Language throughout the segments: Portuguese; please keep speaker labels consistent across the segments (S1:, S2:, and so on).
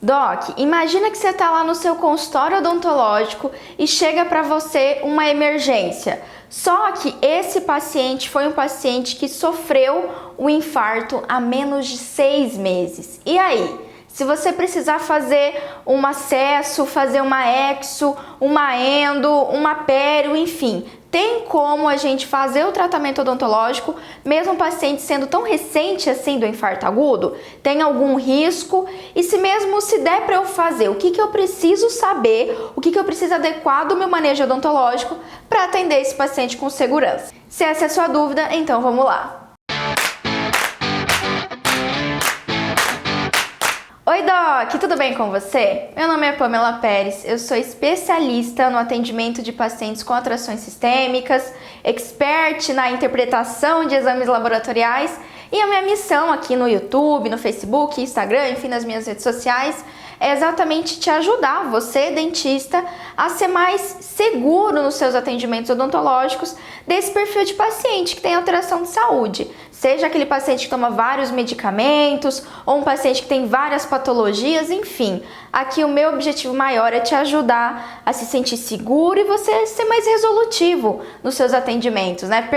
S1: Doc, imagina que você está lá no seu consultório odontológico e chega para você uma emergência. Só que esse paciente foi um paciente que sofreu um infarto há menos de 6 meses. E aí? Se você precisar fazer um acesso, fazer uma exo, uma endo, uma pério, enfim, tem como a gente fazer o tratamento odontológico, mesmo o paciente sendo tão recente assim do infarto agudo? Tem algum risco? E se mesmo se der para eu fazer, o que eu preciso saber, o que eu preciso adequar do meu manejo odontológico para atender esse paciente com segurança? Se essa é a sua dúvida, então vamos lá! Oi Doc, tudo bem com você? Meu nome é Pamela Pérez, eu sou especialista no atendimento de pacientes com atrações sistêmicas, expert na interpretação de exames laboratoriais e a minha missão aqui no YouTube, no Facebook, Instagram, enfim, nas minhas redes sociais é exatamente te ajudar, você dentista, a ser mais seguro nos seus atendimentos odontológicos desse perfil de paciente que tem alteração de saúde. Seja aquele paciente que toma vários medicamentos ou um paciente que tem várias patologias, enfim. Aqui o meu objetivo maior é te ajudar a se sentir seguro e você ser mais resolutivo nos seus atendimentos, né?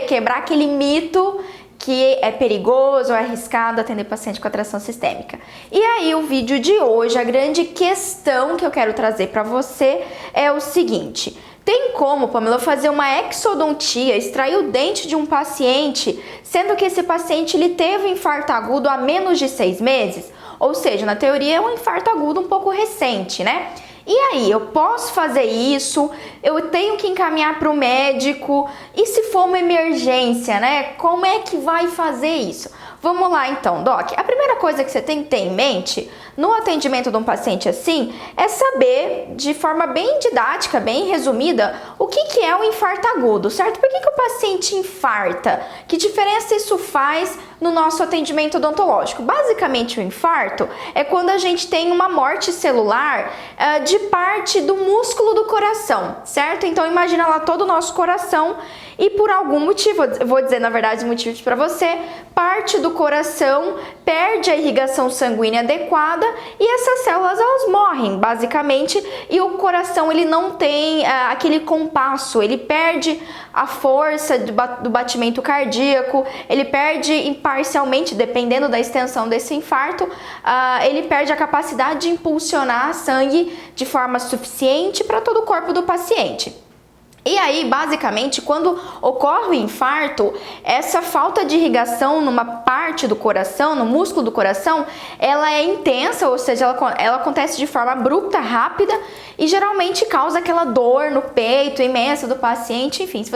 S1: Quebrar aquele mito que é perigoso ou arriscado atender paciente com atração sistêmica. E aí o vídeo de hoje, a grande questão que eu quero trazer para você é o seguinte: tem como, Pamela, fazer uma exodontia, extrair o dente de um paciente, sendo que esse paciente ele teve um infarto agudo há menos de 6 meses? Ou seja, na teoria é um infarto agudo um pouco recente, né? E aí, eu posso fazer isso? Eu tenho que encaminhar para o médico? E se for uma emergência, né? Como é que vai fazer isso? Vamos lá então, Doc. A primeira coisa que você tem que ter em mente no atendimento de um paciente assim é saber, de forma bem didática, bem resumida, o que é o infarto agudo, certo? Por que o paciente infarta? Que diferença isso faz no nosso atendimento odontológico? Basicamente, o infarto é quando a gente tem uma morte celular de parte do músculo do coração, certo? Então, imagina lá todo o nosso coração e por algum motivo, eu vou dizer na verdade os motivos para você, parte do coração perde a irrigação sanguínea adequada e essas células elas morrem basicamente, e o coração ele não tem aquele compasso, ele perde a força do batimento cardíaco, ele perde parcialmente, dependendo da extensão desse infarto, ele perde a capacidade de impulsionar sangue de forma suficiente para todo o corpo do paciente. E aí, basicamente, quando ocorre o infarto, essa falta de irrigação numa parte do coração, no músculo do coração, ela é intensa, ou seja, ela acontece de forma abrupta, rápida e geralmente causa aquela dor no peito imensa do paciente. Enfim, se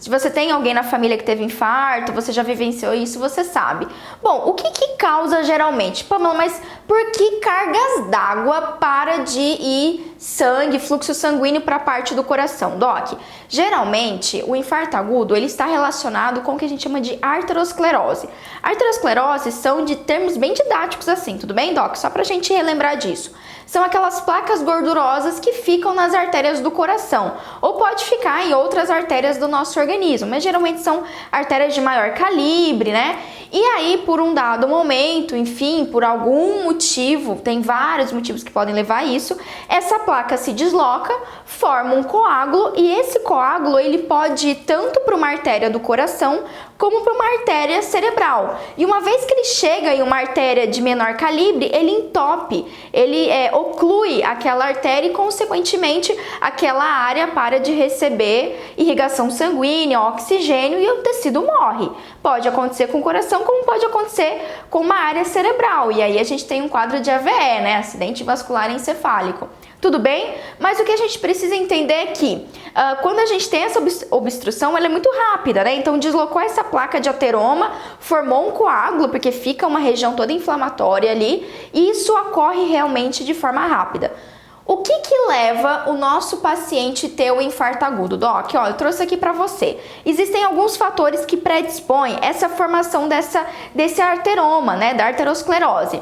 S1: você tem alguém na família que teve infarto, você já vivenciou isso, você sabe. Bom, o que causa geralmente? Pamela, mas por que cargas d'água para de ir sangue, fluxo sanguíneo para a parte do coração, Doc? Geralmente, o infarto agudo ele está relacionado com o que a gente chama de arteriosclerose. Arteriosclerose são de termos bem didáticos assim, tudo bem, Doc? Só para a gente relembrar disso. São aquelas placas gordurosas que ficam nas artérias do coração, ou pode ficar em outras artérias do nosso organismo, mas geralmente são artérias de maior calibre, né? E aí, por um dado momento, enfim, por algum motivo, tem vários motivos que podem levar a isso, essa placa se desloca, forma um coágulo e esse coágulo ele pode ir tanto para uma artéria do coração como para uma artéria cerebral. E uma vez que ele chega em uma artéria de menor calibre, ele entope, ele oclui aquela artéria e, consequentemente, aquela área para de receber irrigação sanguínea, oxigênio e o tecido morre. Pode acontecer com o coração, como pode acontecer com uma área cerebral. E aí a gente tem um quadro de AVE, né? Acidente vascular encefálico. Tudo bem? Mas o que a gente precisa entender é que quando a gente tem essa obstrução, ela é muito rápida, né? Então deslocou essa placa de ateroma, formou um coágulo, porque fica uma região toda inflamatória ali, e isso ocorre realmente de forma rápida. O que leva o nosso paciente a ter o infarto agudo, Doc? Ó, eu trouxe aqui para você. Existem alguns fatores que predispõem essa formação desse arteroma, né, da arteriosclerose.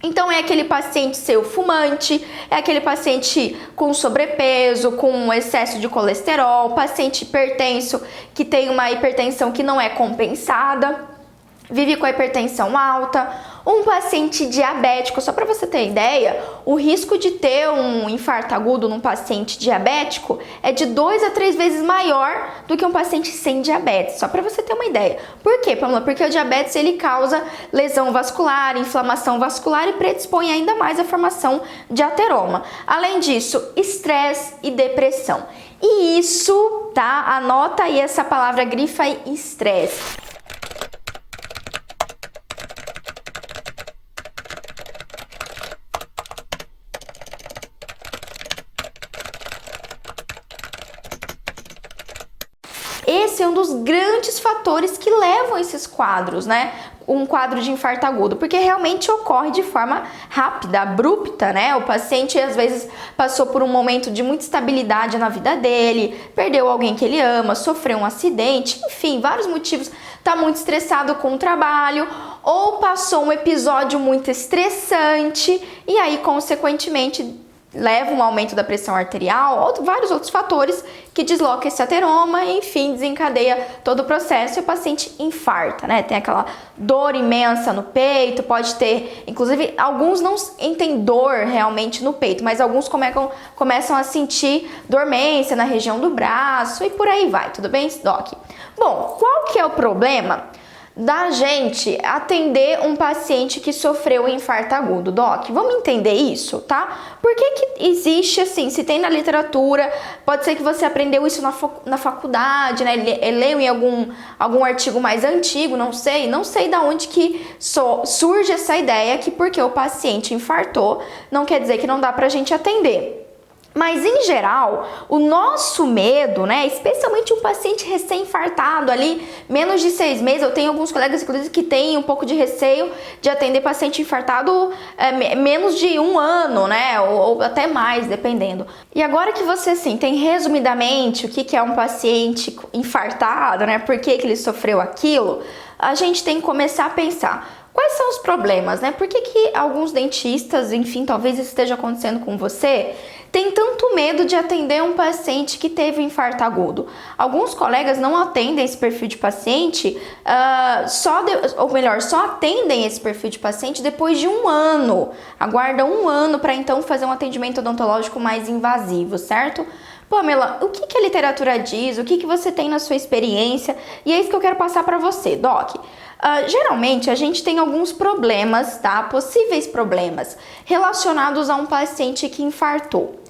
S1: Então é aquele paciente ser fumante, é aquele paciente com sobrepeso, com excesso de colesterol, paciente hipertenso que tem uma hipertensão que não é compensada, vive com a hipertensão alta, Um paciente diabético, só para você ter ideia, o risco de ter um infarto agudo num paciente diabético é de 2 a 3 vezes maior do que um paciente sem diabetes, só para você ter uma ideia. Por quê, Pamela? Porque o diabetes ele causa lesão vascular, inflamação vascular e predispõe ainda mais à formação de ateroma. Além disso, estresse e depressão. E isso, tá? Anota aí essa palavra, grifa aí, estresse. Esse é um dos grandes fatores que levam a esses quadros, né? Um quadro de infarto agudo, porque realmente ocorre de forma rápida, abrupta, né? O paciente às vezes passou por um momento de muita instabilidade na vida dele, perdeu alguém que ele ama, sofreu um acidente, enfim, vários motivos. Tá muito estressado com o trabalho, ou passou um episódio muito estressante e aí, consequentemente, leva um aumento da pressão arterial, vários outros fatores que deslocam esse ateroma e, enfim, desencadeia todo o processo e o paciente infarta, né? Tem aquela dor imensa no peito, pode ter, inclusive, alguns não têm dor realmente no peito, mas alguns começam a sentir dormência na região do braço e por aí vai, tudo bem, Doc? Bom, qual que é o problema da gente atender um paciente que sofreu um infarto agudo, Doc? Vamos entender isso, tá? Por que existe assim, se tem na literatura, pode ser que você aprendeu isso na faculdade, né? Leu em algum artigo mais antigo, não sei da onde que surge essa ideia que porque o paciente infartou, não quer dizer que não dá pra gente atender. Mas, em geral, o nosso medo, né, especialmente um paciente recém-infartado ali, menos de 6 meses, eu tenho alguns colegas, inclusive, que têm um pouco de receio de atender paciente infartado menos de 1 ano, né, ou até mais, dependendo. E agora que você, assim, tem resumidamente o que é um paciente infartado, né, por que ele sofreu aquilo, a gente tem que começar a pensar. Quais são os problemas, né? Por que alguns dentistas, enfim, talvez isso esteja acontecendo com você, tem tanto medo de atender um paciente que teve um infarto agudo? Alguns colegas não atendem esse perfil de paciente, só atendem esse perfil de paciente depois de 1 ano. Aguardam 1 ano para então fazer um atendimento odontológico mais invasivo, certo? Pamela, o que a literatura diz? O que você tem na sua experiência? E é isso que eu quero passar para você, Doc. Geralmente a gente tem alguns problemas, tá? Possíveis problemas relacionados a um paciente que infartou.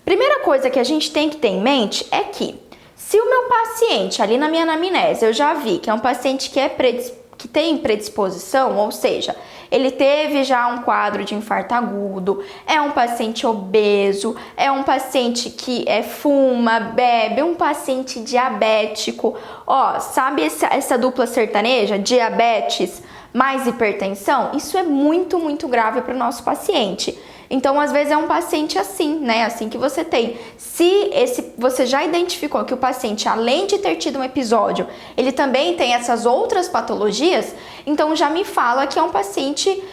S1: Primeira coisa que a gente tem que ter em mente é que se o meu paciente, ali na minha anamnese, eu já vi que é um paciente que tem predisposição, ou seja, ele teve já um quadro de infarto agudo, é um paciente obeso, é um paciente que fuma, bebe, um paciente diabético. Ó, sabe essa dupla sertaneja, diabetes mais hipertensão? Isso é muito, muito grave para o nosso paciente. Então, às vezes é um paciente assim, né? Assim que você tem. Se você já identificou que o paciente, além de ter tido um episódio, ele também tem essas outras patologias, então já me fala que é um paciente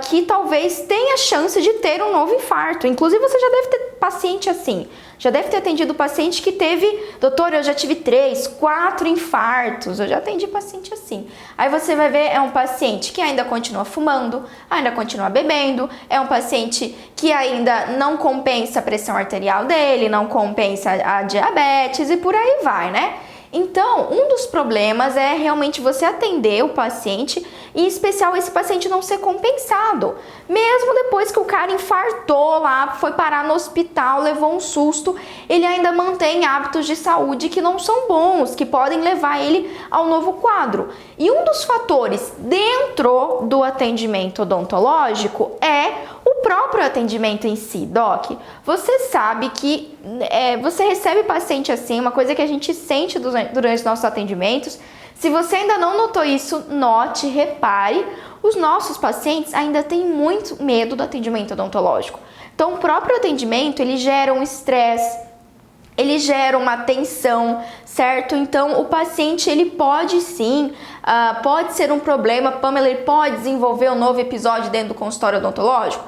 S1: que talvez tenha chance de ter um novo infarto. Inclusive, você já deve ter paciente assim. Já deve ter atendido paciente que teve, doutor, eu já tive 3, 4 infartos, eu já atendi paciente assim. Aí você vai ver, é um paciente que ainda continua fumando, ainda continua bebendo, é um paciente que ainda não compensa a pressão arterial dele, não compensa a diabetes e por aí vai, né? Então, um dos problemas é realmente você atender o paciente e, em especial, esse paciente não ser compensado. Mesmo depois que o cara infartou lá, foi parar no hospital, levou um susto, ele ainda mantém hábitos de saúde que não são bons, que podem levar ele ao novo quadro. E um dos fatores dentro do atendimento odontológico é o próprio atendimento em si, Doc. Você sabe que você recebe paciente assim, uma coisa que a gente sente durante os nossos atendimentos. Se você ainda não notou isso, note, repare, os nossos pacientes ainda têm muito medo do atendimento odontológico. Então, o próprio atendimento, ele gera um estresse, ele gera uma tensão, certo? Então, o paciente, ele pode sim, pode ser um problema, Pamela, ele pode desenvolver um novo episódio dentro do consultório odontológico?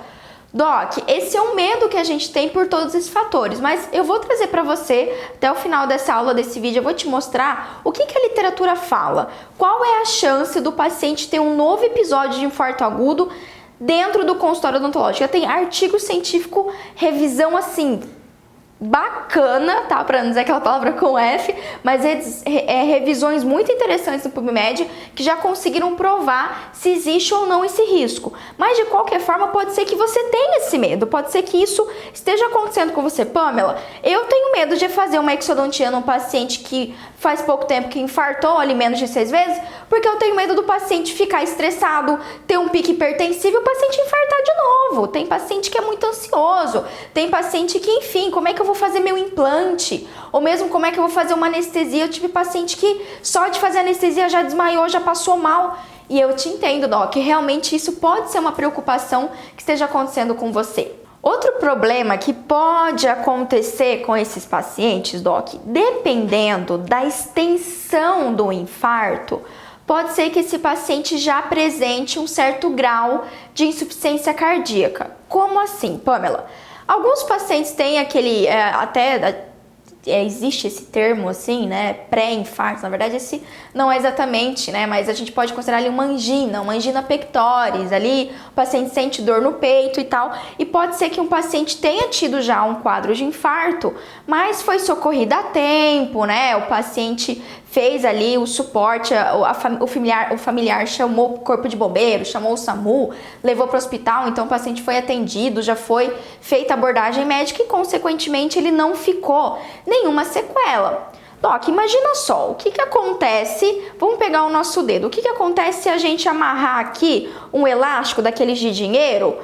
S1: Doc, esse é um medo que a gente tem por todos esses fatores, mas eu vou trazer para você, até o final dessa aula, desse vídeo, eu vou te mostrar o que a literatura fala. Qual é a chance do paciente ter um novo episódio de infarto agudo dentro do consultório odontológico? Tem artigo científico, revisão assim, bacana, tá? Para não dizer aquela palavra com F, mas revisões muito interessantes do PubMed que já conseguiram provar se existe ou não esse risco. Mas de qualquer forma, pode ser que você tenha esse medo, pode ser que isso esteja acontecendo com você. Pamela, eu tenho medo de fazer uma exodontia num paciente que faz pouco tempo que infartou ali menos de 6 vezes, porque eu tenho medo do paciente ficar estressado, ter um pique hipertensivo e o paciente infartar de novo. Tem paciente que é muito ansioso, tem paciente que, enfim, como é que eu vou fazer meu implante? Ou mesmo como é que eu vou fazer uma anestesia? Eu tive paciente que só de fazer anestesia já desmaiou, já passou mal. E eu te entendo, Doc, realmente isso pode ser uma preocupação que esteja acontecendo com você. Outro problema que pode acontecer com esses pacientes, Doc, dependendo da extensão do infarto, pode ser que esse paciente já apresente um certo grau de insuficiência cardíaca. Como assim, Pamela? Alguns pacientes têm aquele, existe esse termo assim, né, pré-infarto, na verdade esse não é exatamente, né, mas a gente pode considerar ali uma angina pectoris, ali o paciente sente dor no peito e tal, e pode ser que um paciente tenha tido já um quadro de infarto, mas foi socorrido a tempo, né, o paciente fez ali o suporte, o familiar chamou o corpo de bombeiro, chamou o SAMU, levou para o hospital, então o paciente foi atendido, já foi feita a abordagem médica e consequentemente ele não ficou nenhuma sequela. Doc, imagina só, o que acontece, vamos pegar o nosso dedo, o que acontece se a gente amarrar aqui um elástico daqueles de dinheiro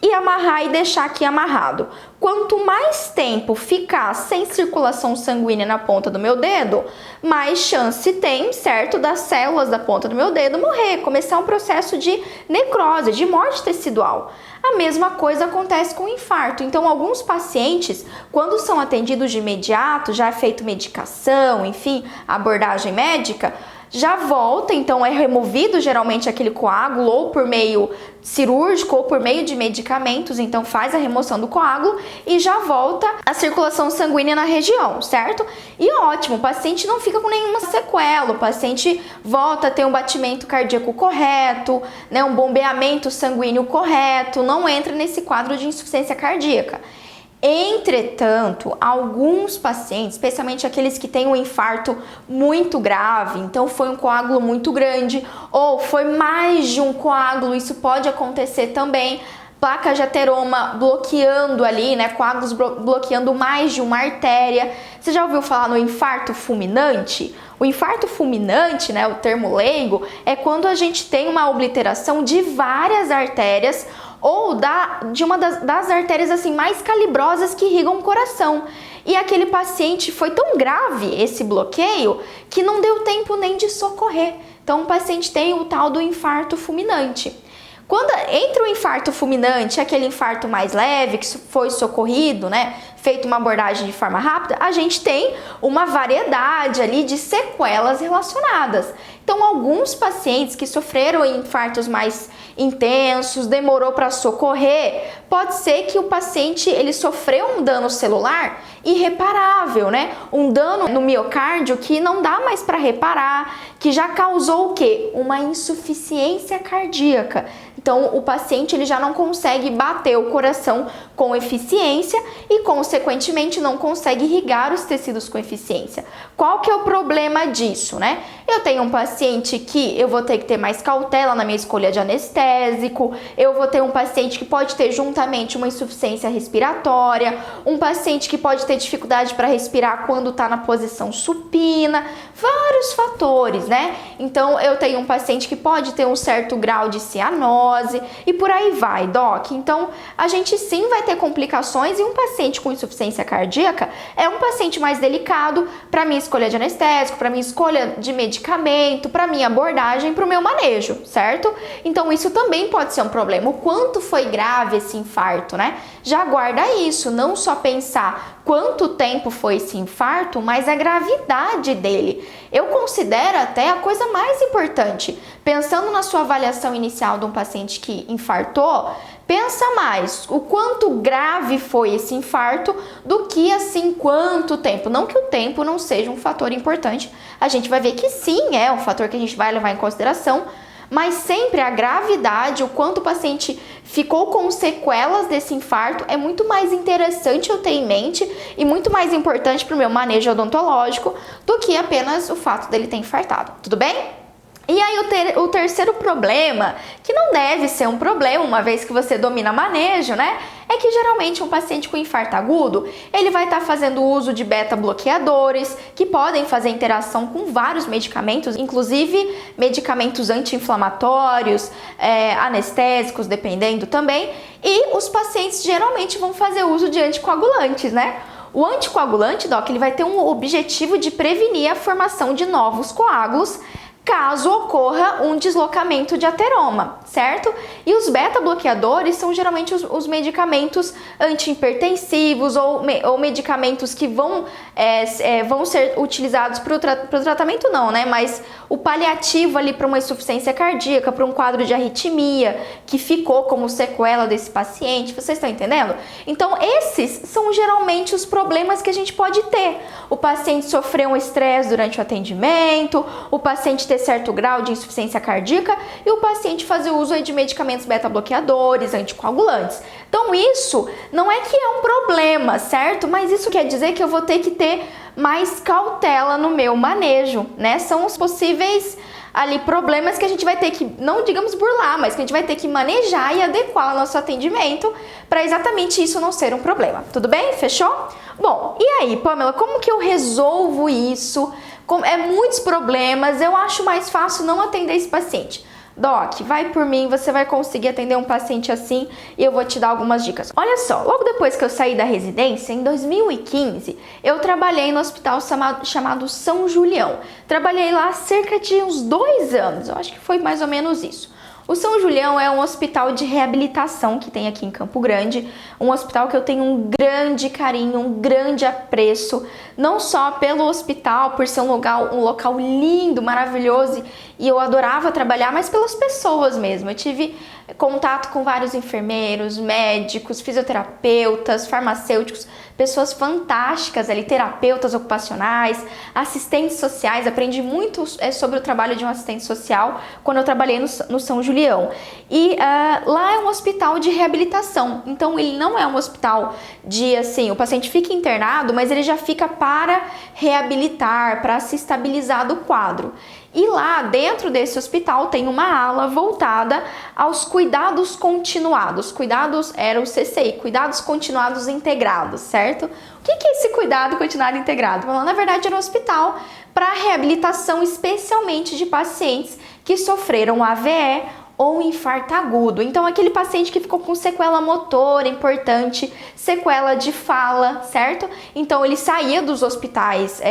S1: e amarrar e deixar aqui amarrado? Quanto mais tempo ficar sem circulação sanguínea na ponta do meu dedo, mais chance tem, certo, das células da ponta do meu dedo morrer, começar um processo de necrose, de morte tecidual. A mesma coisa acontece com o infarto. Então, alguns pacientes, quando são atendidos de imediato, já é feito medicação, enfim, abordagem médica, já volta, então é removido geralmente aquele coágulo ou por meio cirúrgico ou por meio de medicamentos, então faz a remoção do coágulo e já volta a circulação sanguínea na região, certo? E ótimo, o paciente não fica com nenhuma sequela, o paciente volta a ter um batimento cardíaco correto, né, um bombeamento sanguíneo correto, não entra nesse quadro de insuficiência cardíaca. Entretanto, alguns pacientes, especialmente aqueles que têm um infarto muito grave, então foi um coágulo muito grande ou foi mais de um coágulo, isso pode acontecer também, placa de ateroma bloqueando ali, né, coágulos bloqueando mais de uma artéria. Você já ouviu falar no infarto fulminante? O infarto fulminante, né, o termo leigo, é quando a gente tem uma obliteração de várias artérias ou de uma das artérias assim mais calibrosas que irrigam o coração. E aquele paciente foi tão grave esse bloqueio que não deu tempo nem de socorrer. Então o paciente tem o tal do infarto fulminante. Quando entre o infarto fulminante e aquele infarto mais leve, que foi socorrido, né, feito uma abordagem de forma rápida, a gente tem uma variedade ali de sequelas relacionadas. Então, alguns pacientes que sofreram infartos mais intensos, demorou para socorrer, pode ser que o paciente ele sofreu um dano celular irreparável, né? Um dano no miocárdio que não dá mais para reparar, que já causou o quê? Uma insuficiência cardíaca. Então, o paciente ele já não consegue bater o coração com eficiência e, consequentemente, não consegue irrigar os tecidos com eficiência. Qual que é o problema disso, né? Eu tenho um paciente que eu vou ter que ter mais cautela na minha escolha de anestésico, eu vou ter um paciente que pode ter juntamente uma insuficiência respiratória, um paciente que pode ter dificuldade para respirar quando está na posição supina, vários fatores, né? Então, eu tenho um paciente que pode ter um certo grau de cianose e por aí vai, Doc. Então, a gente sim vai ter complicações e um paciente com insuficiência cardíaca é um paciente mais delicado para minha escolha de anestésico, para minha escolha de medicamento, para minha abordagem, para o meu manejo, certo? Então, isso também pode ser um problema. O quanto foi grave esse infarto, né? Já guarda isso, não só pensar quanto tempo foi esse infarto, mas a gravidade dele. Eu considero até a coisa mais importante. Pensando na sua avaliação inicial de um paciente que infartou, pensa mais o quanto grave foi esse infarto do que assim quanto tempo. Não que o tempo não seja um fator importante, a gente vai ver que sim, é um fator que a gente vai levar em consideração, mas sempre a gravidade, o quanto o paciente ficou com sequelas desse infarto, é muito mais interessante eu ter em mente e muito mais importante para o meu manejo odontológico do que apenas o fato dele ter infartado, tudo bem? E aí o terceiro problema, que não deve ser um problema, uma vez que você domina manejo, né? É que geralmente um paciente com infarto agudo, ele vai estar fazendo uso de beta-bloqueadores, que podem fazer interação com vários medicamentos, inclusive medicamentos anti-inflamatórios, anestésicos, dependendo também. E os pacientes geralmente vão fazer uso de anticoagulantes, né? O anticoagulante, Doc, ele vai ter um objetivo de prevenir a formação de novos coágulos, caso ocorra um deslocamento de ateroma, certo? E os beta-bloqueadores são geralmente os medicamentos antihipertensivos ou medicamentos que vão ser utilizados para o tratamento não, né? Mas o paliativo ali para uma insuficiência cardíaca, para um quadro de arritmia que ficou como sequela desse paciente, vocês estão entendendo? Então esses são geralmente os problemas que a gente pode ter. O paciente sofreu um estresse durante o atendimento, o paciente ter certo grau de insuficiência cardíaca e o paciente fazer uso de medicamentos beta-bloqueadores, anticoagulantes. Então isso não é que é um problema, certo? Mas isso quer dizer que eu vou ter que ter mais cautela no meu manejo, né? São os possíveis ali problemas que a gente vai ter que, não digamos burlar, mas que a gente vai ter que manejar e adequar o nosso atendimento para exatamente isso não ser um problema. Tudo bem? Fechou? Bom, e aí, Pamela, como que eu resolvo isso? É muitos problemas, eu acho mais fácil não atender esse paciente. Doc, vai por mim, você vai conseguir atender um paciente assim e eu vou te dar algumas dicas. Olha só, logo depois que eu saí da residência, em 2015, eu trabalhei no hospital chamado São Julião. Trabalhei lá cerca de uns 2 anos, eu acho que foi mais ou menos isso. O São Julião é um hospital de reabilitação que tem aqui em Campo Grande, um hospital que eu tenho um grande carinho, um grande apreço, não só pelo hospital, por ser um local lindo, maravilhoso, e eu adorava trabalhar, mas pelas pessoas mesmo. Eu tive contato com vários enfermeiros, médicos, fisioterapeutas, farmacêuticos, pessoas fantásticas ali, terapeutas ocupacionais, assistentes sociais. Aprendi muito sobre o trabalho de um assistente social quando eu trabalhei no São Julião. E lá é um hospital de reabilitação, então ele não é um hospital de, assim, o paciente fica internado, mas ele já fica para reabilitar, para se estabilizar do quadro. E lá dentro desse hospital tem uma ala voltada aos cuidados continuados. Cuidados era o CCI, cuidados continuados integrados, certo? O que é esse cuidado continuado integrado? Bom, na verdade era um hospital para reabilitação especialmente de pacientes que sofreram AVE ou infarto agudo. Então aquele paciente que ficou com sequela motora importante, sequela de fala, certo? Então ele saía dos hospitais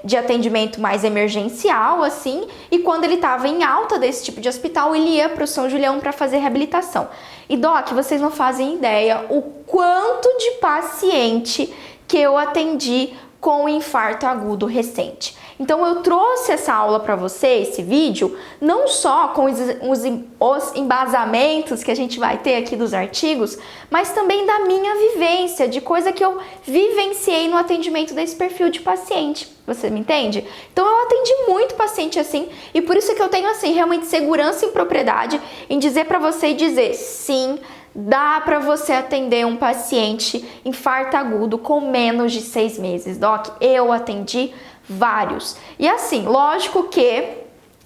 S1: de atendimento mais emergencial, assim, e quando ele estava em alta desse tipo de hospital, ele ia para o São Julião para fazer reabilitação. E Doc, vocês não fazem ideia o quanto de paciente que eu atendi com infarto agudo recente. Então eu trouxe essa aula para você, esse vídeo, não só com os embasamentos que a gente vai ter aqui dos artigos, mas também da minha vivência, de coisa que eu vivenciei no atendimento desse perfil de paciente. Você me entende? Então eu atendi muito paciente assim, e por isso que eu tenho assim realmente segurança e propriedade em dizer para você e dizer sim, dá para você atender um paciente infarto agudo com menos de 6 meses, Doc. Eu atendi vários. E assim, lógico que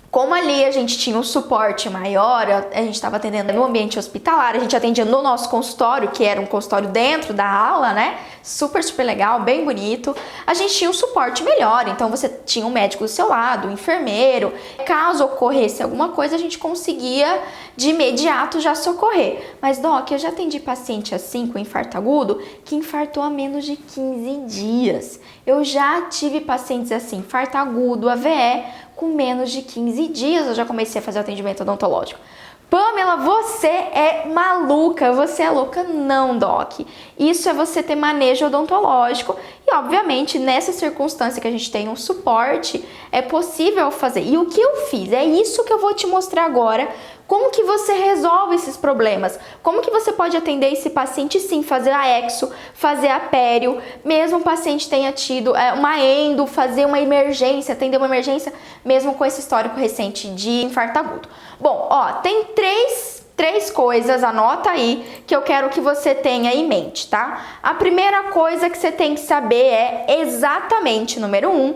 S1: como ali a gente tinha um suporte maior, a gente estava atendendo no ambiente hospitalar, a gente atendia no nosso consultório, que era um consultório dentro da ala, né? Super, super legal, bem bonito. A gente tinha um suporte melhor, então você tinha um médico do seu lado, um enfermeiro. Caso ocorresse alguma coisa, a gente conseguia de imediato já socorrer. Mas, Doc, eu já atendi paciente assim, com infarto agudo, que infartou há menos de 15 dias. Eu já tive pacientes assim, infarto agudo, AVE, com menos de 15 dias eu já comecei a fazer o atendimento odontológico. Pamela, você é maluca, você é louca? Não, Doc. Isso é você ter manejo odontológico e, obviamente, nessa circunstância que a gente tem um suporte, é possível fazer. E o que eu fiz? É isso que eu vou te mostrar agora Como que você resolve esses problemas? Como que você pode atender esse paciente, sim, fazer a exo, fazer a pério, mesmo o paciente tenha tido uma endo, fazer uma emergência, atender uma emergência, mesmo com esse histórico recente de infarto agudo. Bom, ó, tem três coisas, anota aí, que eu quero que você tenha em mente, tá? A primeira coisa que você tem que saber é exatamente, número 1,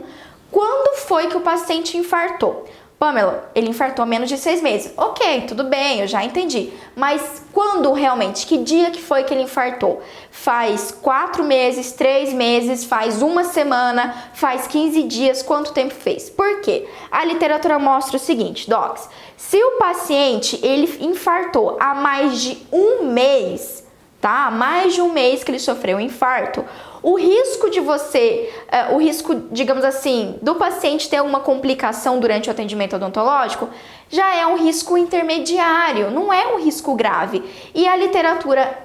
S1: quando foi que o paciente infartou? Pamela, ele infartou há menos de 6 meses. Ok, tudo bem, eu já entendi. Mas quando realmente? Que dia que foi que ele infartou? Faz 4 meses, 3 meses, faz 1 semana, faz 15 dias, quanto tempo fez? Por quê? A literatura mostra o seguinte, docs, se o paciente ele infartou há mais de 1 mês, tá? Mais de 1 mês que ele sofreu um infarto, o risco de digamos assim, do paciente ter alguma complicação durante o atendimento odontológico já é um risco intermediário, não é um risco grave. E a literatura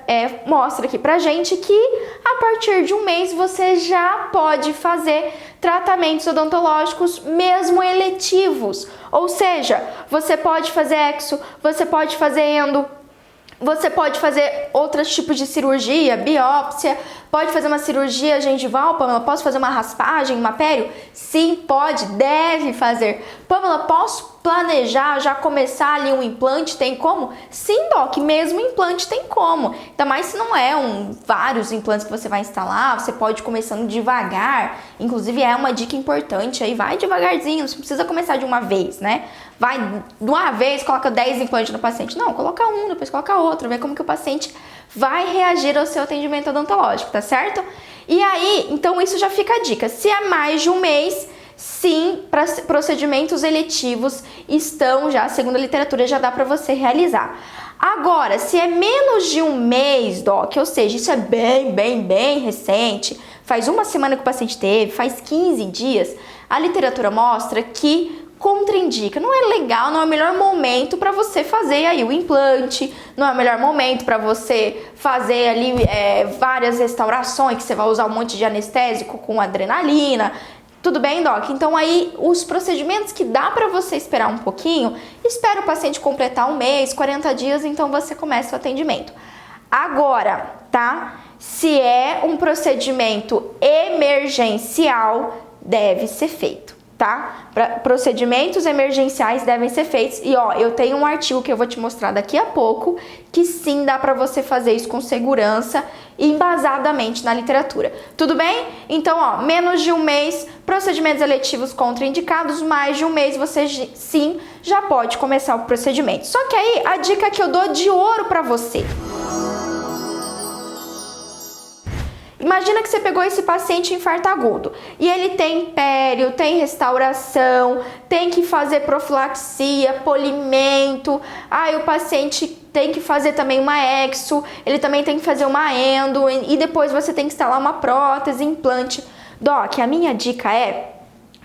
S1: mostra aqui pra gente que a partir de 1 mês você já pode fazer tratamentos odontológicos mesmo eletivos. Ou seja, você pode fazer exo, você pode fazer endo, você pode fazer outros tipos de cirurgia, biópsia, pode fazer uma cirurgia gengival, Pamela, posso fazer uma raspagem, uma pério? Sim, pode, deve fazer. Pamela, posso planejar, já começar ali um implante, tem como? Sim, Doc, mesmo implante tem como. Ainda mais se não é vários implantes que você vai instalar, você pode ir começando devagar, inclusive é uma dica importante aí, vai devagarzinho, você precisa começar de uma vez, né? Vai de uma vez, coloca 10 implantes no paciente. Não, coloca um, depois coloca outro, vê como que o paciente vai reagir ao seu atendimento odontológico, tá certo? E aí, então isso já fica a dica. Se é mais de 1 mês, sim, procedimentos eletivos estão já, segundo a literatura, já dá para você realizar. Agora, se é menos de 1 mês, Doc, ou seja, isso é bem recente, faz 1 semana que o paciente teve, faz 15 dias, a literatura mostra que contraindica, não é legal, não é o melhor momento para você fazer aí o implante, não é o melhor momento para você fazer ali várias restaurações, que você vai usar um monte de anestésico com adrenalina. Tudo bem, Doc? Então aí os procedimentos que dá para você esperar um pouquinho, espera o paciente completar 1 mês, 40 dias, então você começa o atendimento. Agora, tá? Se é um procedimento emergencial, deve ser feito, tá? Procedimentos emergenciais devem ser feitos. E ó, eu tenho um artigo que eu vou te mostrar daqui a pouco, que sim dá para você fazer isso com segurança e embasadamente na literatura. Tudo bem? Então, ó, menos de 1 mês, procedimentos eletivos contraindicados, mais de 1 mês você sim já pode começar o procedimento. Só que aí, a dica que eu dou de ouro para você. Imagina que você pegou esse paciente infarto agudo e ele tem pério, tem restauração, tem que fazer profilaxia, polimento, o paciente tem que fazer também uma exo, ele também tem que fazer uma endo e depois você tem que instalar uma prótese, implante. Doc, a minha dica é: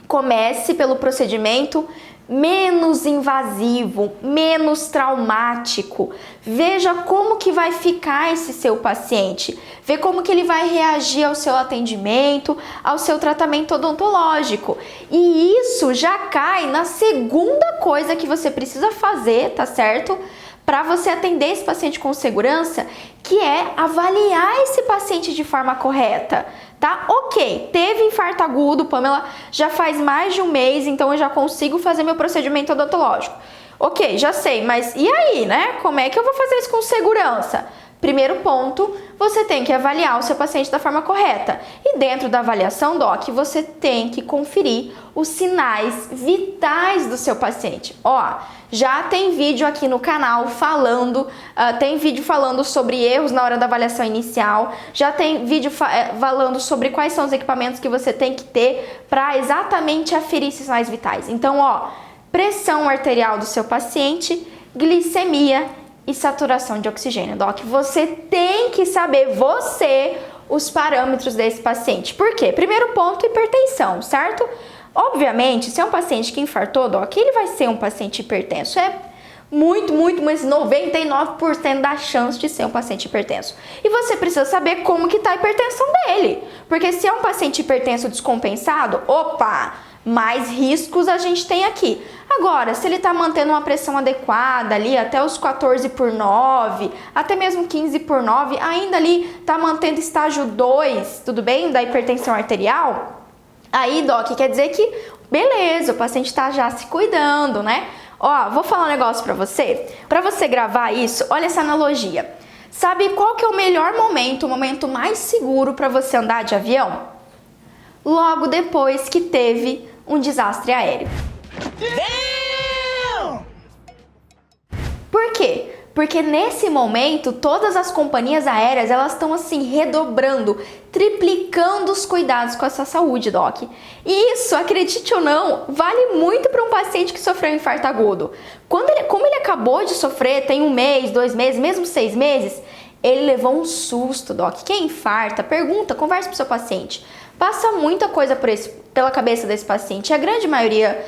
S1: comece pelo procedimento menos invasivo, menos traumático. Veja como que vai ficar esse seu paciente. Vê como que ele vai reagir ao seu atendimento, ao seu tratamento odontológico. E isso já cai na segunda coisa que você precisa fazer, tá certo? Para você atender esse paciente com segurança, que é avaliar esse paciente de forma correta, tá? Ok, teve infarto agudo, Pamela, já faz mais de 1 mês, então eu já consigo fazer meu procedimento odontológico. Ok, já sei, mas e aí, né? Como é que eu vou fazer isso com segurança? Primeiro ponto, você tem que avaliar o seu paciente da forma correta. E dentro da avaliação, Doc, você tem que conferir os sinais vitais do seu paciente. Ó, já tem vídeo aqui no canal falando, sobre erros na hora da avaliação inicial, já tem vídeo falando sobre quais são os equipamentos que você tem que ter para exatamente aferir esses sinais vitais. Então, ó, pressão arterial do seu paciente, glicemia e saturação de oxigênio. Doc, você tem que saber, os parâmetros desse paciente. Por quê? Primeiro ponto, hipertensão, certo? Obviamente, se é um paciente que infartou, Doc, ele vai ser um paciente hipertenso. É mas 99% da chance de ser um paciente hipertenso. E você precisa saber como que tá a hipertensão dele. Porque se é um paciente hipertenso descompensado, opa, mais riscos a gente tem aqui. Agora, se ele está mantendo uma pressão adequada ali até os 14/9, até mesmo 15/9, ainda ali está mantendo estágio 2, tudo bem, da hipertensão arterial, aí, Doc, quer dizer que, beleza, o paciente está já se cuidando, né? Ó, vou falar um negócio para você gravar isso, olha essa analogia. Sabe qual que é o melhor momento, o momento mais seguro para você andar de avião? Logo depois que teve um desastre aéreo. Por quê? Porque nesse momento todas as companhias aéreas elas estão assim redobrando, triplicando os cuidados com a sua saúde, Doc. E isso, acredite ou não, vale muito para um paciente que sofreu um infarto agudo. Como ele acabou de sofrer, tem 1 mês, 2 meses, mesmo 6 meses, ele levou um susto, Doc. Quem infarta, pergunta, conversa com o seu paciente. Passa muita coisa pela cabeça desse paciente. A grande maioria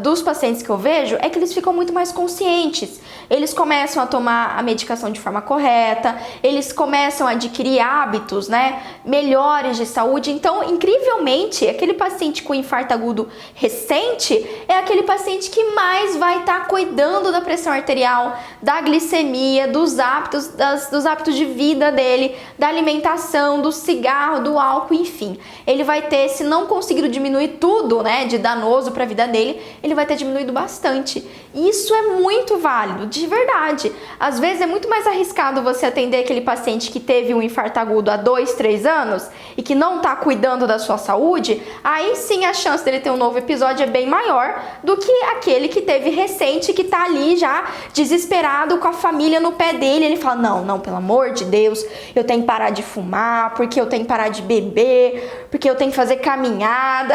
S1: dos pacientes que eu vejo é que eles ficam muito mais conscientes. Eles começam a tomar a medicação de forma correta, eles começam a adquirir hábitos, né, melhores de saúde. Então, incrivelmente, aquele paciente com infarto agudo recente é aquele paciente que mais vai estar cuidando da pressão arterial, da glicemia, dos hábitos de vida dele, da alimentação, do cigarro, do álcool, enfim. Ele vai ter, se não conseguir diminuir tudo, né, de danoso para a vida dele, ele vai ter diminuído bastante. E isso é muito válido, de verdade. Às vezes é muito mais arriscado você atender aquele paciente que teve um infarto agudo há 2, 3 anos e que não está cuidando da sua saúde, aí sim a chance dele ter um novo episódio é bem maior do que aquele que teve recente, que está ali já desesperado com a família no pé dele. Ele fala, não, pelo amor de Deus, eu tenho que parar de fumar, porque eu tenho que parar de beber, porque eu tenho que fazer caminhada.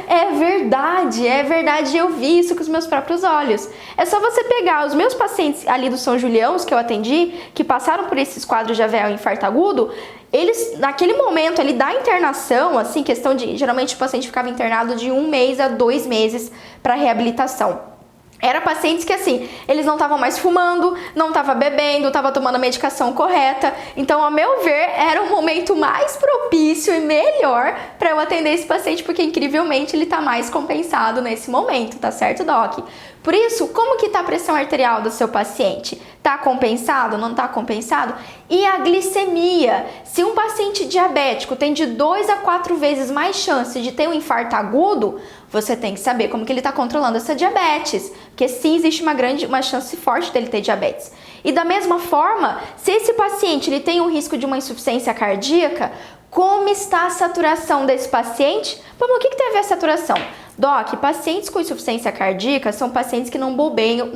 S1: É verdade, eu vi isso com os meus próprios olhos. É só você pegar os meus pacientes ali do São Julião, os que eu atendi, que passaram por esses quadros de AVE ou infarto agudo, eles, naquele momento ali da internação, assim, questão de, geralmente o paciente ficava internado de 1 mês a 2 meses para reabilitação. Era pacientes que, assim, eles não estavam mais fumando, não estavam bebendo, estavam tomando a medicação correta. Então, ao meu ver, era o momento mais propício e melhor para eu atender esse paciente, porque, incrivelmente, ele está mais compensado nesse momento, tá certo, Doc? Por isso, como que tá a pressão arterial do seu paciente? Tá compensado? Não tá compensado? E a glicemia? Se um paciente diabético tem de 2 a 4 vezes mais chance de ter um infarto agudo, você tem que saber como que ele está controlando essa diabetes, porque sim, existe uma chance forte dele ter diabetes. E da mesma forma, se esse paciente ele tem um risco de uma insuficiência cardíaca, como está a saturação desse paciente? Vamos, o que teve a saturação? Doc, pacientes com insuficiência cardíaca são pacientes que não bombeiam,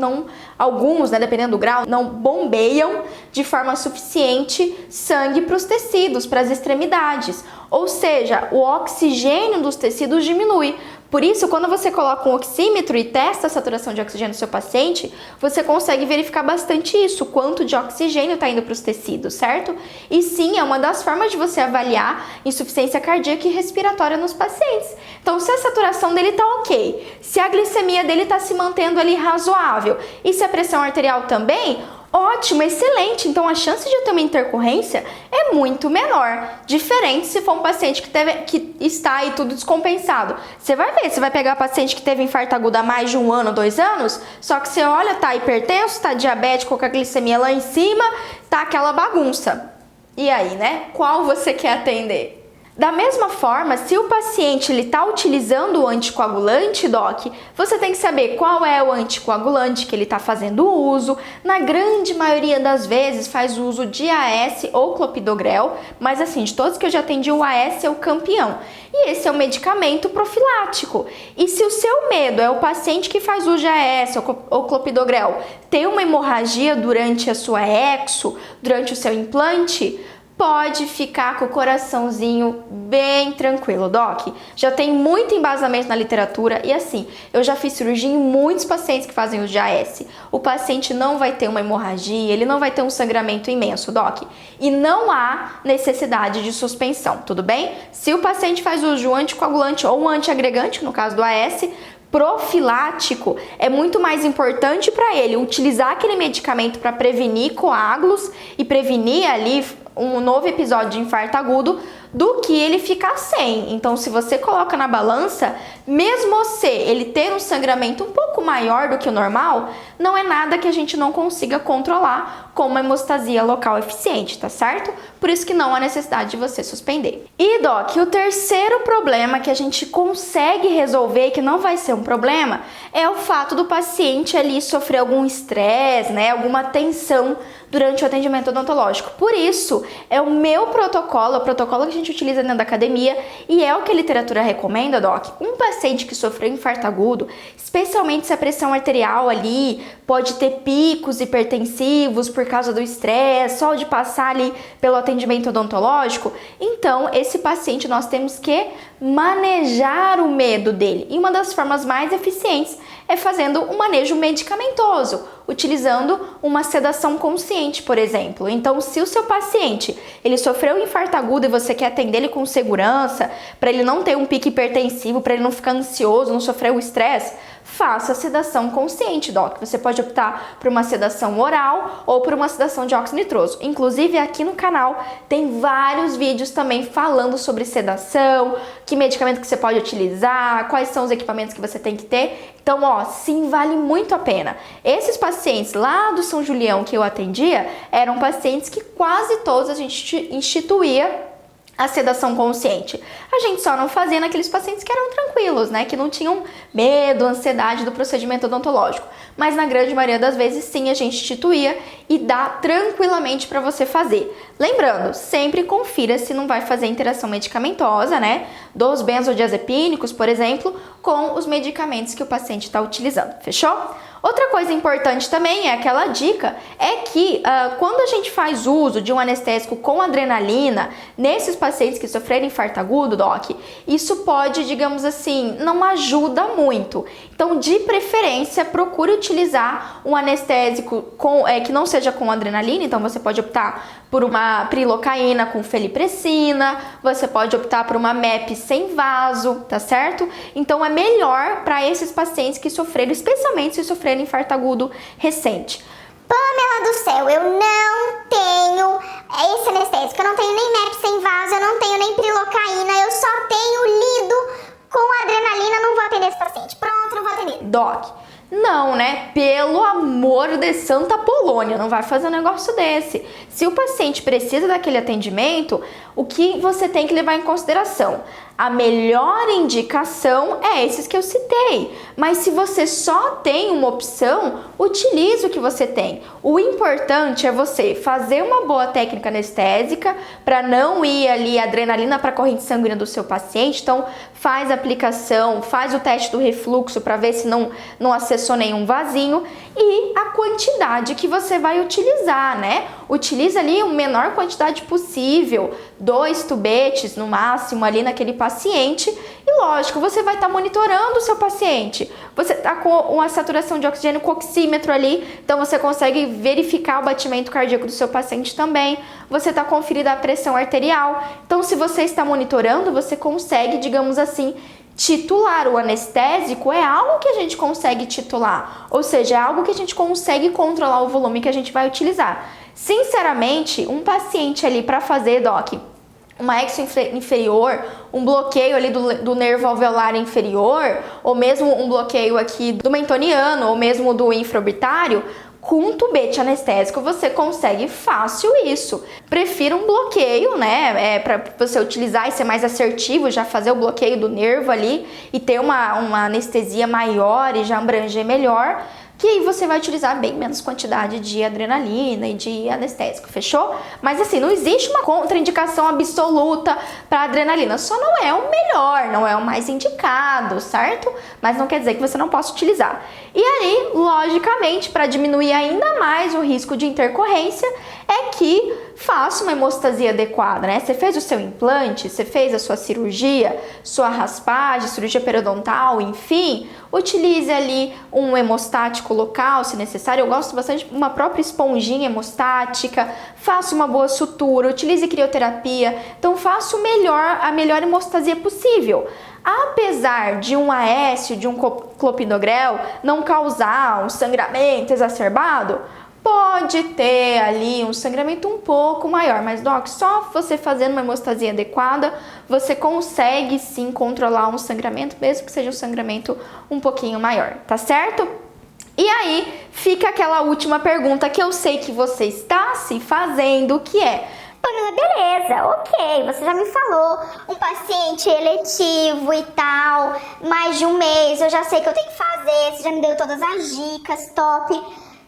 S1: alguns, né, dependendo do grau, não bombeiam de forma suficiente sangue para os tecidos, para as extremidades. Ou seja, o oxigênio dos tecidos diminui. Por isso, quando você coloca um oxímetro e testa a saturação de oxigênio do seu paciente, você consegue verificar bastante isso, quanto de oxigênio está indo para os tecidos, certo? E sim, é uma das formas de você avaliar insuficiência cardíaca e respiratória nos pacientes. Então, se a saturação dele está ok, se a glicemia dele está se mantendo ali razoável e se a pressão arterial também, ótimo, excelente. Então a chance de eu ter uma intercorrência é muito menor. Diferente se for um paciente que está aí tudo descompensado. Você vai ver, você vai pegar paciente que teve infarto agudo há mais de 1 ano, 2 anos, só que você olha, tá hipertenso, tá diabético com a glicemia lá em cima, tá aquela bagunça. E aí, né? Qual você quer atender? Da mesma forma, se o paciente está utilizando o anticoagulante, Doc, você tem que saber qual é o anticoagulante que ele está fazendo uso. Na grande maioria das vezes faz uso de AS ou clopidogrel, mas assim, de todos que eu já atendi, o AS é o campeão. E esse é o medicamento profilático. E se o seu medo é o paciente que faz uso de AS ou clopidogrel ter uma hemorragia durante a sua exo, durante o seu implante, pode ficar com o coraçãozinho bem tranquilo, Doc. Já tem muito embasamento na literatura e assim, eu já fiz cirurgia em muitos pacientes que fazem uso de AS. O paciente não vai ter uma hemorragia, ele não vai ter um sangramento imenso, Doc. E não há necessidade de suspensão, tudo bem? Se o paciente faz uso de um anticoagulante ou um antiagregante, no caso do AS, profilático, é muito mais importante para ele utilizar aquele medicamento para prevenir coágulos e prevenir ali um novo episódio de infarto agudo do que ele ficar sem. Então, se você coloca na balança, mesmo ele ter um sangramento um pouco maior do que o normal, não é nada que a gente não consiga controlar com uma hemostasia local eficiente, tá certo? Por isso que não há necessidade de você suspender. E, Doc, o terceiro problema que a gente consegue resolver, que não vai ser um problema, é o fato do paciente ali sofrer algum estresse, né, alguma tensão durante o atendimento odontológico. Por isso, é o meu protocolo, o protocolo que a gente utiliza dentro da academia, e é o que a literatura recomenda, Doc. Um paciente que sofreu infarto agudo, especialmente se a pressão arterial ali pode ter picos hipertensivos por causa do estresse, só de passar ali pelo atendimento odontológico, então esse paciente nós temos que manejar o medo dele. E uma das formas mais eficientes é fazendo um manejo medicamentoso, utilizando uma sedação consciente, por exemplo. Então, se o seu paciente ele sofreu um infarto agudo e você quer atender ele com segurança, para ele não ter um pico hipertensivo, para ele não ficar ansioso, não sofrer o estresse, faça a sedação consciente, Doc. Você pode optar por uma sedação oral ou por uma sedação de óxido nitroso. Inclusive, aqui no canal tem vários vídeos também falando sobre sedação, que medicamento que você pode utilizar, quais são os equipamentos que você tem que ter. Então, ó, sim, vale muito a pena. Esses pacientes lá do São Julião que eu atendia eram pacientes que quase todos a gente instituía a sedação consciente. A gente só não fazia naqueles pacientes que eram tranquilos, né? Que não tinham medo, ansiedade do procedimento odontológico. Mas na grande maioria das vezes, sim, a gente instituía e dá tranquilamente para você fazer. Lembrando, sempre confira se não vai fazer interação medicamentosa, né? Dos benzodiazepínicos, por exemplo, com os medicamentos que o paciente está utilizando. Fechou? Outra coisa importante também é aquela dica, é que quando a gente faz uso de um anestésico com adrenalina, nesses pacientes que sofreram infarto agudo, Doc, isso pode, digamos assim, não ajuda muito. Então, de preferência, procure utilizar um anestésico que não seja com adrenalina, então você pode optar por uma prilocaína com felipressina, você pode optar por uma MEP sem vaso, tá certo? Então, é melhor para esses pacientes que sofreram, especialmente se sofreram infarto agudo recente.
S2: Pamela do céu, eu não tenho esse anestésico, eu não tenho nem MEP sem vaso, eu não tenho nem prilocaína, eu só tenho lido com adrenalina, não vou atender esse paciente. Pronto, não vou atender.
S1: Doc, não, né? Pelo amor de Santa Polônia, não vai fazer um negócio desse. Se o paciente precisa daquele atendimento, o que você tem que levar em consideração? A melhor indicação é esses que eu citei, mas se você só tem uma opção, utilize o que você tem. O importante é você fazer uma boa técnica anestésica para não ir ali adrenalina para a corrente sanguínea do seu paciente. Então, faz a aplicação, faz o teste do refluxo para ver se não acessou nenhum vasinho e a quantidade que você vai utilizar, né? Utiliza ali a menor quantidade possível, 2 tubetes no máximo ali naquele paciente e lógico, você vai estar monitorando o seu paciente. Você está com uma saturação de oxigênio com oxímetro ali, então você consegue verificar o batimento cardíaco do seu paciente também. Você está conferindo a pressão arterial. Então, se você está monitorando, você consegue, digamos assim, titular. O anestésico é algo que a gente consegue titular, ou seja, é algo que a gente consegue controlar o volume que a gente vai utilizar. Sinceramente, um paciente ali para fazer, Doc, uma exo-inferior, um bloqueio ali do nervo alveolar inferior, ou mesmo um bloqueio aqui do mentoniano, ou mesmo do infraorbitário, com um tubete anestésico você consegue fácil isso. Prefiro um bloqueio, né, para você utilizar e ser mais assertivo, já fazer o bloqueio do nervo ali e ter uma anestesia maior e já abranger melhor, que aí você vai utilizar bem menos quantidade de adrenalina e de anestésico, fechou? Mas assim, não existe uma contraindicação absoluta para adrenalina, só não é o melhor, não é o mais indicado, certo? Mas não quer dizer que você não possa utilizar. E aí, logicamente, para diminuir ainda mais o risco de intercorrência, é que faça uma hemostasia adequada, né? Você fez o seu implante, você fez a sua cirurgia, sua raspagem, cirurgia periodontal, enfim, utilize ali um hemostático local, se necessário. Eu gosto bastante de uma própria esponjinha hemostática, faça uma boa sutura, utilize crioterapia. Então, faça a melhor hemostasia possível. Apesar de um AS, de um clopidogrel, não causar um sangramento exacerbado, pode ter ali um sangramento um pouco maior, mas doc, só você fazendo uma hemostasia adequada, você consegue sim controlar um sangramento, mesmo que seja um sangramento um pouquinho maior, tá certo? E aí fica aquela última pergunta que eu sei que você está se fazendo, que é:
S2: Pamela, beleza, ok, você já me falou, um paciente eletivo e tal, mais de um mês, eu já sei que eu tenho que fazer, você já me deu todas as dicas, top.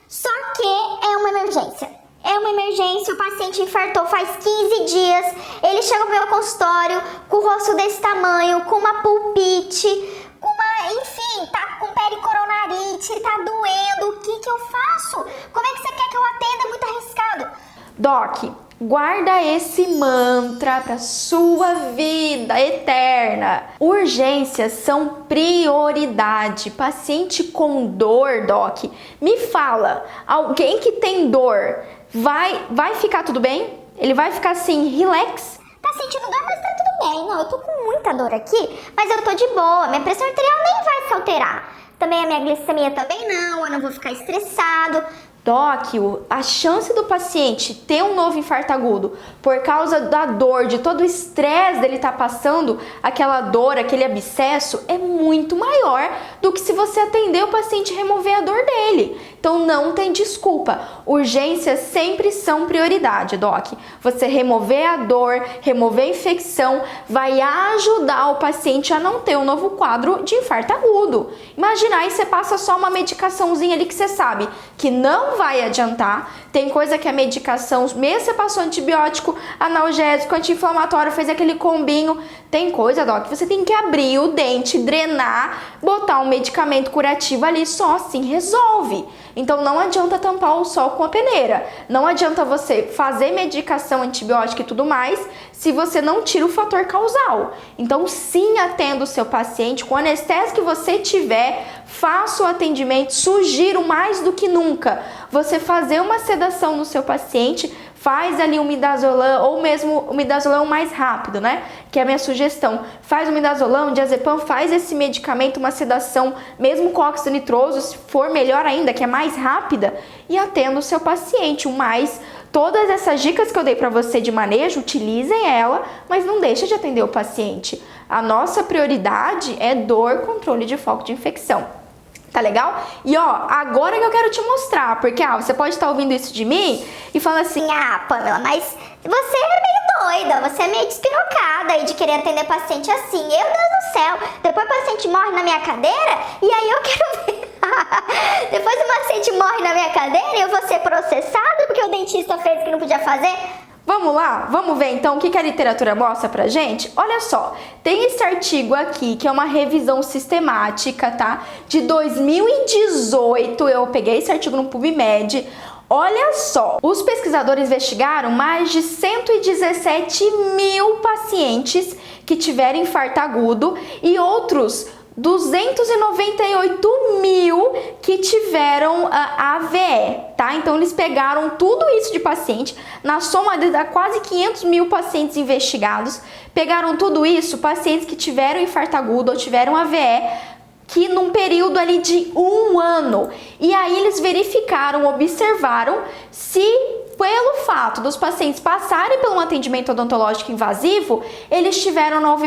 S2: Só que é uma emergência. É uma emergência, o paciente infartou faz 15 dias, ele chega pro meu consultório com o rosto desse tamanho, com uma pulpite, enfim, tá com pericoronarite, tá doendo, o que eu faço? Como é que você quer que eu atenda? É muito arriscado.
S1: Doc, guarda esse mantra para sua vida eterna. Urgências são prioridade. Paciente com dor, doc, me fala, alguém que tem dor, vai ficar tudo bem? Ele vai ficar assim, relax?
S2: Tá sentindo dor, mas tá tudo bem. Não, eu tô com muita dor aqui, mas eu tô de boa. Minha pressão arterial nem vai se alterar. Também a minha glicemia também não, eu não vou ficar estressado.
S1: Doc, a chance do paciente ter um novo infarto agudo por causa da dor, de todo o estresse dele estar passando, aquela dor, aquele abscesso, é muito maior do que se você atender o paciente e remover a dor dele. Então não tem desculpa. Urgências sempre são prioridade, Doc. Você remover a dor, remover a infecção, vai ajudar o paciente a não ter um novo quadro de infarto agudo. Imagina aí você passa só uma medicaçãozinha ali que você sabe que não vai adiantar. Tem coisa que a medicação, mesmo você passou antibiótico, analgésico, anti-inflamatório, fez aquele combinho. Tem coisa, Doc, você tem que abrir o dente, drenar, botar um medicamento curativo ali, só assim resolve. Então não adianta tampar o sol com a peneira. Não adianta você fazer medicação antibiótica e tudo mais se você não tira o fator causal. Então sim, atenda o seu paciente com anestésia que você tiver, faça o atendimento, sugiro mais do que nunca você fazer uma sedação no seu paciente, faz ali um midazolam ou mesmo o midazolam mais rápido, né? Que é a minha sugestão. Faz o midazolam, diazepam, faz esse medicamento, uma sedação, mesmo com óxido nitroso, se for melhor ainda, que é mais rápida, e atenda o seu paciente. Todas essas dicas que eu dei para você de manejo, utilizem ela, mas não deixe de atender o paciente. A nossa prioridade é dor, controle de foco de infecção. Tá legal? E ó, agora que eu quero te mostrar, porque você pode estar ouvindo isso de mim e falando assim:
S2: Pamela, mas você é meio doida, você é meio despirocada aí de querer atender paciente assim. Meu Deus do céu, depois o paciente morre na minha cadeira e aí eu quero ver. Depois o paciente morre na minha cadeira e eu vou ser processada porque o dentista fez o que não podia fazer.
S1: Vamos lá? Vamos ver então o que a literatura mostra pra gente? Olha só, tem esse artigo aqui que é uma revisão sistemática, tá? De 2018, eu peguei esse artigo no PubMed. Olha só, os pesquisadores investigaram mais de 117 mil pacientes que tiveram infarto agudo e outros 298 mil que tiveram AVE, tá? Então eles pegaram tudo isso de paciente, na soma de quase 500 mil pacientes investigados, pegaram tudo isso, pacientes que tiveram infarto agudo ou tiveram AVE, que num período ali de 1 ano. E aí eles verificaram, observaram se pelo fato dos pacientes passarem por um atendimento odontológico invasivo, eles tiveram novos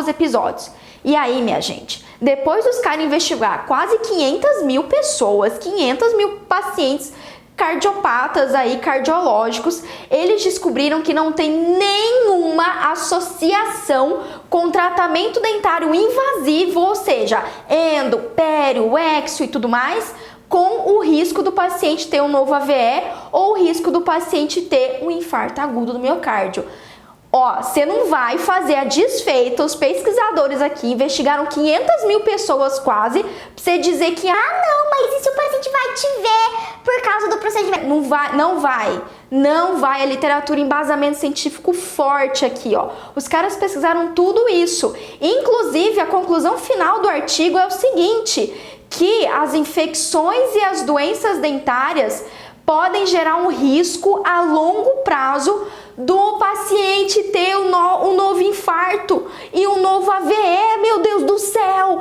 S1: episódios. E aí, minha gente, depois dos caras investigar quase 500 mil pessoas, 500 mil pacientes cardiopatas aí, cardiológicos, eles descobriram que não tem nenhuma associação com tratamento dentário invasivo, ou seja, endo, pério, exo e tudo mais, com o risco do paciente ter um novo AVE ou o risco do paciente ter um infarto agudo do miocárdio. Ó, você não vai fazer a desfeita, os pesquisadores aqui investigaram 500 mil pessoas quase, pra você dizer que,
S2: não, mas e se o paciente vai te ver por causa do procedimento?
S1: Não vai, a literatura, embasamento científico forte aqui, ó. Os caras pesquisaram tudo isso, inclusive a conclusão final do artigo é o seguinte, que as infecções e as doenças dentárias podem gerar um risco a longo prazo do paciente ter um novo infarto e um novo AVE, meu Deus do céu!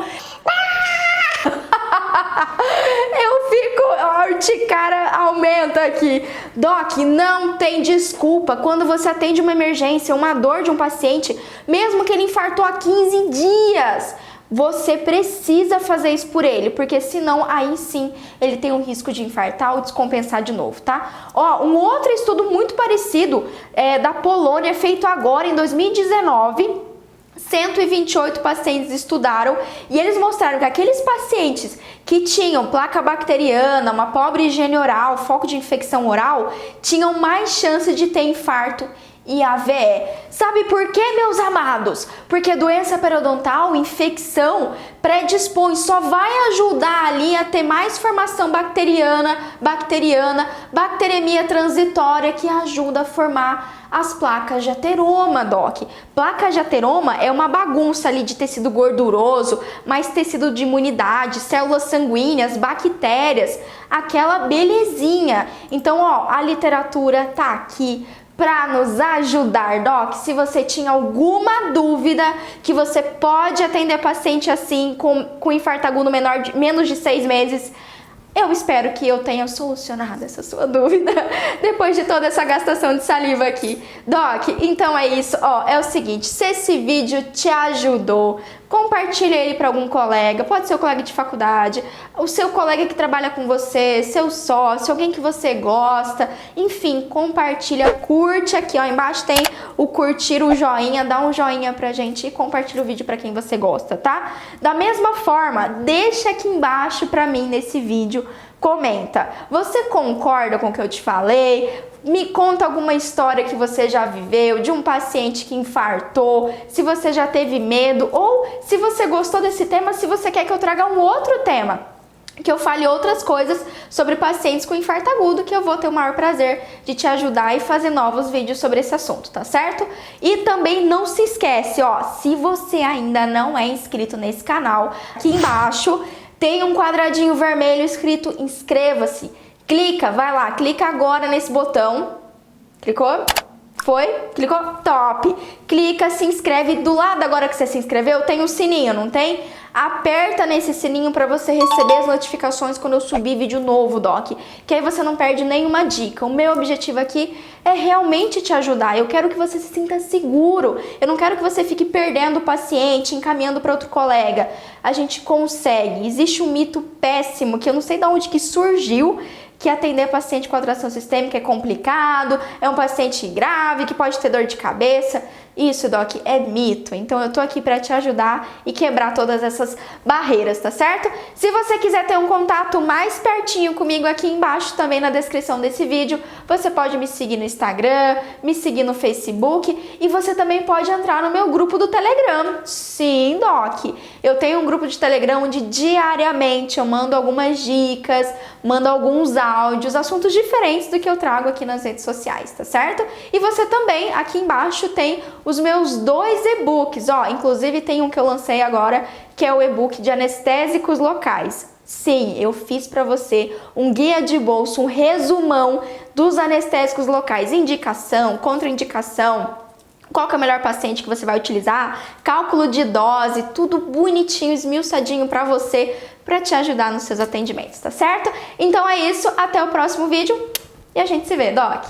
S1: urticária aumenta aqui. Doc, não tem desculpa. Quando você atende uma emergência, uma dor de um paciente, mesmo que ele infartou há 15 dias, você precisa fazer isso por ele, porque senão aí sim ele tem um risco de infartar ou descompensar de novo, tá? Ó, um outro estudo muito parecido da Polônia, feito agora em 2019, 128 pacientes estudaram e eles mostraram que aqueles pacientes que tinham placa bacteriana, uma pobre higiene oral, foco de infecção oral, tinham mais chance de ter infarto e AVE. Sabe por quê, meus amados? Porque doença periodontal, infecção, predispõe, só vai ajudar ali a ter mais formação bacteriana, bacteremia transitória, que ajuda a formar as placas de ateroma, Doc. Placa de ateroma é uma bagunça ali de tecido gorduroso, mais tecido de imunidade, células sanguíneas, bactérias, aquela belezinha. Então, ó, a literatura tá aqui para nos ajudar, Doc. Se você tinha alguma dúvida que você pode atender paciente assim com infarto agudo menos de 6 meses, eu espero que eu tenha solucionado essa sua dúvida depois de toda essa gastação de saliva aqui. Doc, então é isso, ó, é o seguinte, se esse vídeo te ajudou, compartilha ele para algum colega, pode ser o colega de faculdade, o seu colega que trabalha com você, seu sócio, alguém que você gosta, enfim, compartilha, curte aqui, ó, embaixo tem o curtir, o joinha, dá um joinha pra gente e compartilha o vídeo para quem você gosta, tá? Da mesma forma, deixa aqui embaixo pra mim nesse vídeo, comenta, você concorda com o que eu te falei? Me conta alguma história que você já viveu, de um paciente que infartou, se você já teve medo, ou se você gostou desse tema, se você quer que eu traga um outro tema, que eu fale outras coisas sobre pacientes com infarto agudo, que eu vou ter o maior prazer de te ajudar e fazer novos vídeos sobre esse assunto, tá certo? E também não se esquece, ó, se você ainda não é inscrito nesse canal, aqui embaixo tem um quadradinho vermelho escrito inscreva-se. Clica, vai lá, clica agora nesse botão. Clicou? Foi? Clicou? Top! Clica, se inscreve. Do lado agora que você se inscreveu, tem um sininho, não tem? Aperta nesse sininho para você receber as notificações quando eu subir vídeo novo, Doc. Que aí você não perde nenhuma dica. O meu objetivo aqui é realmente te ajudar. Eu quero que você se sinta seguro. Eu não quero que você fique perdendo o paciente, encaminhando para outro colega. A gente consegue. Existe um mito péssimo que eu não sei de onde que surgiu, que atender paciente com atração sistêmica é complicado, é um paciente grave, que pode ter dor de cabeça. Isso, Doc, é mito. Então eu tô aqui para te ajudar e quebrar todas essas barreiras, tá certo? Se você quiser ter um contato mais pertinho comigo, aqui embaixo também na descrição desse vídeo, você pode me seguir no Instagram, me seguir no Facebook e você também pode entrar no meu grupo do Telegram. Sim, Doc, eu tenho um grupo de Telegram onde diariamente eu mando algumas dicas, mando alguns áudios, assuntos diferentes do que eu trago aqui nas redes sociais, tá certo? E você também, aqui embaixo tem os meus 2 e-books, ó, inclusive tem um que eu lancei agora, que é o e-book de anestésicos locais. Sim, eu fiz para você um guia de bolso, um resumão dos anestésicos locais, indicação, contraindicação, qual que é o melhor paciente que você vai utilizar, cálculo de dose, tudo bonitinho, esmiuçadinho para você, para te ajudar nos seus atendimentos, tá certo? Então é isso, até o próximo vídeo e a gente se vê, Doc!